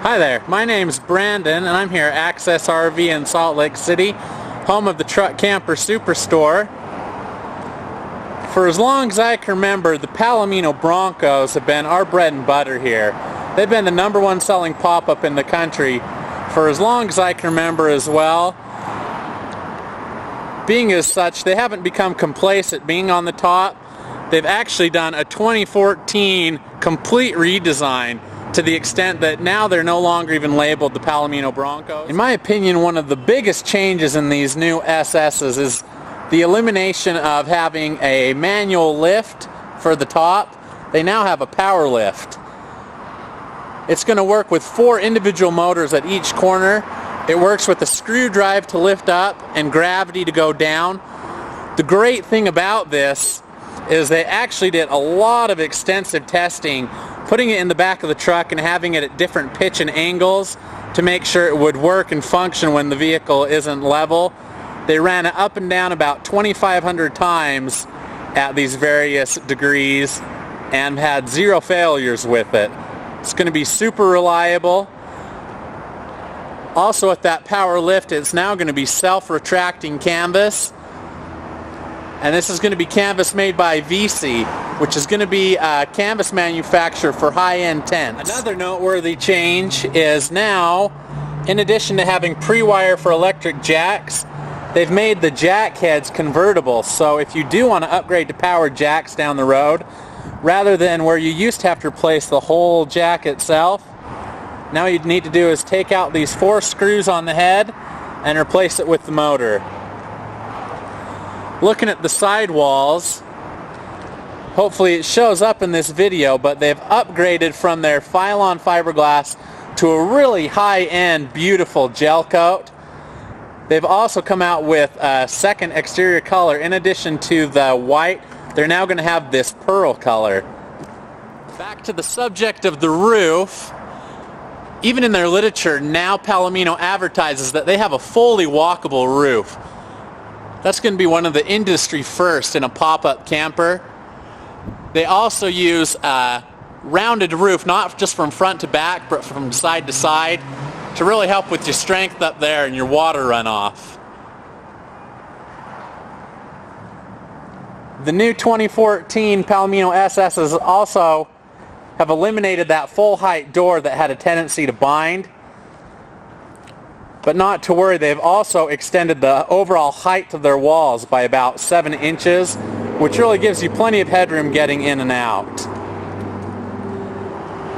Hi there, my name's Brandon and I'm here at Access RV in Salt Lake City, home of the Truck Camper Superstore. For as long as I can remember, the Palomino Broncos have been our bread and butter here. They've been the #1 selling pop-up in the country for as long as I can remember as well. Being as such, they haven't become complacent being on the top. They've actually done a 2014 complete redesign to the extent that now they're no longer even labeled the Palomino Broncos. In my opinion, one of the biggest changes in these new SS's is the elimination of having a manual lift for the top. They now have a power lift. It's going to work with 4 individual motors at each corner. It works with a screw drive to lift up and gravity to go down. The great thing about this is they actually did a lot of extensive testing, putting it in the back of the truck and having it at different pitch and angles to make sure it would work and function when the vehicle isn't level. They ran it up and down about 2,500 times at these various degrees and had 0 failures with it. It's going to be super reliable. Also with that power lift, it's now going to be self-retracting canvas. And this is going to be canvas made by VC, which is going to be a canvas manufacturer for high-end tents. Another noteworthy change is now, in addition to having pre-wire for electric jacks, they've made the jack heads convertible. So if you do want to upgrade to powered jacks down the road, rather than where you used to have to replace the whole jack itself, now you'd need to do is take out these 4 screws on the head and replace it with the motor. Looking at the sidewalls, hopefully it shows up in this video, but they've upgraded from their Phylon fiberglass to a really high-end, beautiful gel coat. They've also come out with a second exterior color. In addition to the white, they're now going to have this pearl color. Back to the subject of the roof. Even in their literature, now Palomino advertises that they have a fully walkable roof. That's going to be one of the industry first in a pop-up camper. They also use a rounded roof, not just from front to back, but from side to side, to really help with your strength up there and your water runoff. The new 2014 Palomino SS's also have eliminated that full height door that had a tendency to bind. But not to worry, they've also extended the overall height of their walls by about 7 inches, which really gives you plenty of headroom getting in and out.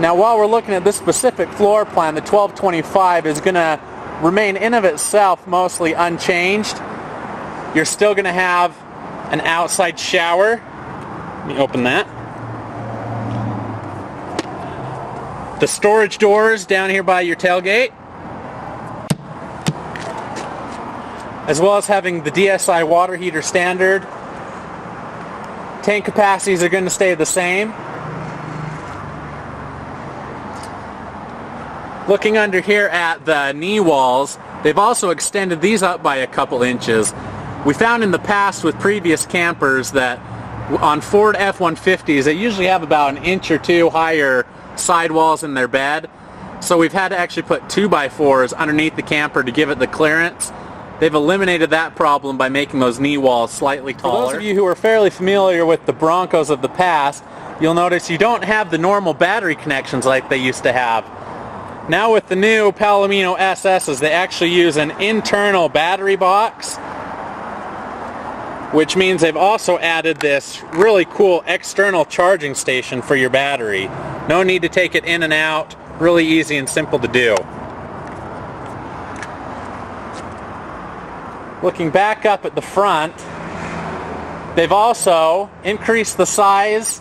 Now while we're looking at this specific floor plan, the 1225 is going to remain in of itself mostly unchanged. You're still going to have an outside shower. Let me open that. The storage doors down here by your tailgate, as well as having the DSI water heater standard. Tank capacities are going to stay the same. Looking under here at the knee walls, they've also extended these up by a couple inches. We found in the past with previous campers that on Ford F-150s, they usually have about 1 inch or 2 higher sidewalls in their bed. So we've had to actually put 2x4s underneath the camper to give it the clearance. They've eliminated that problem by making those knee walls slightly taller. For those of you who are fairly familiar with the Broncos of the past, you'll notice you don't have the normal battery connections like they used to have. Now with the new Palomino SS's, they actually use an internal battery box, which means they've also added this really cool external charging station for your battery. No need to take it in and out, really easy and simple to do. Looking back up at the front, they've also increased the size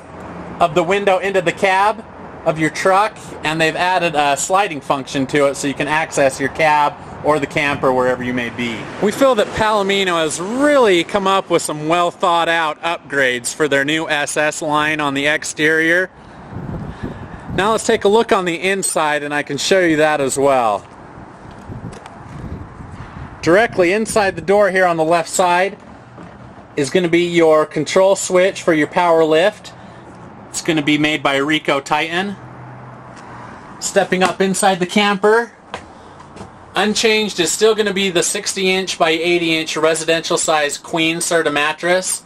of the window into the cab of your truck, and they've added a sliding function to it so you can access your cab or the camper wherever you may be. We feel that Palomino has really come up with some well thought out upgrades for their new SS line on the exterior. Now let's take a look on the inside and I can show you that as well. Directly inside the door here on the left side is going to be your control switch for your power lift. It's going to be made by Rico Titan. Stepping up inside the camper, unchanged is still going to be the 60-inch by 80-inch residential size queen Serta mattress,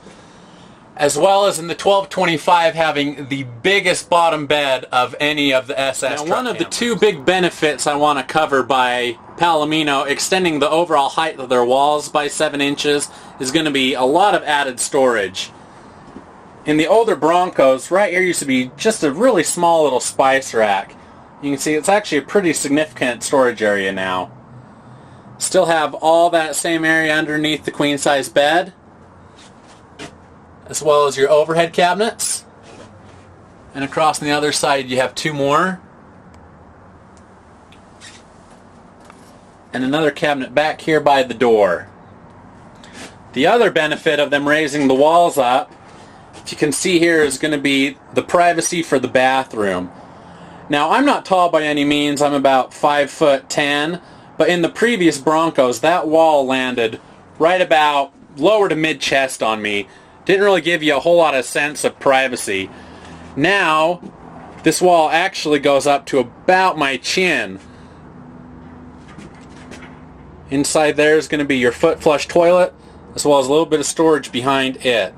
as well as in the 1225 having the biggest bottom bed of any of the SS. Now, one of the two big benefits I want to cover by Palomino extending the overall height of their walls by 7 inches is going to be a lot of added storage. In the older Broncos, right here used to be just a really small little spice rack. You can see it's actually a pretty significant storage area now. Still have all that same area underneath the queen size bed, as well as your overhead cabinets. And across on the other side you have two more. And another cabinet back here by the door. The other benefit of them raising the walls up, if you can see here, is going to be the privacy for the bathroom. Now, I'm not tall by any means. I'm about 5'10", but in the previous Broncos, that wall landed right about lower to mid-chest on me. Didn't really give you a whole lot of sense of privacy. Now, this wall actually goes up to about my chin. Inside there is going to be your foot flush toilet, as well as a little bit of storage behind it.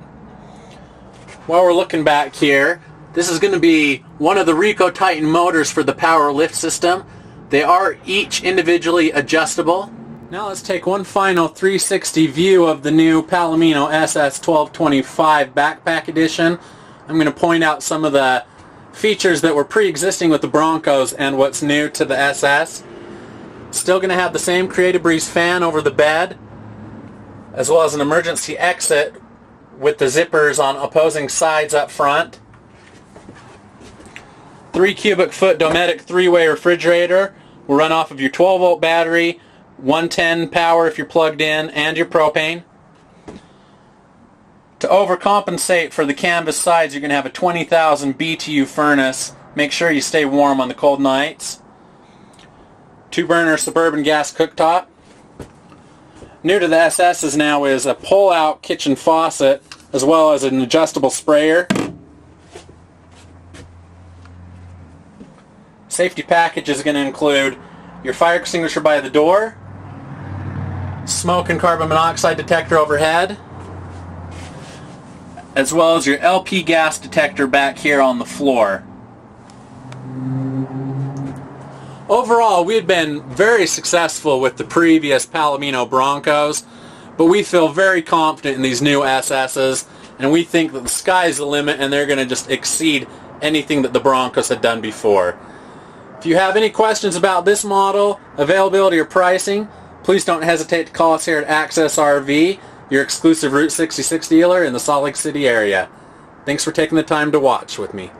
While we're looking back here, this is going to be one of the Rico Titan motors for the power lift system. They are each individually adjustable. Now let's take one final 360 view of the new Palomino SS-1225 Backpack Edition. I'm going to point out some of the features that were pre-existing with the Broncos and what's new to the SS. Still going to have the same Creative Breeze fan over the bed, as well as an emergency exit with the zippers on opposing sides up front. 3 cubic foot Dometic 3-way refrigerator will run off of your 12-volt battery, 110 power if you're plugged in, and your propane. To overcompensate for the canvas sides, you're going to have a 20,000 BTU furnace. Make sure you stay warm on the cold nights. 2-burner Suburban gas cooktop. New to the SS's now is a pull-out kitchen faucet, as well as an adjustable sprayer. Safety package is going to include your fire extinguisher by the door, smoke and carbon monoxide detector overhead, as well as your LP gas detector back here on the floor. Overall, we had been very successful with the previous Palomino Broncos, but we feel very confident in these new SS's, and we think that the sky's the limit and they're going to just exceed anything that the Broncos had done before. If you have any questions about this model, availability, or pricing, please don't hesitate to call us here at Access RV, your exclusive Route 66 dealer in the Salt Lake City area. Thanks for taking the time to watch with me.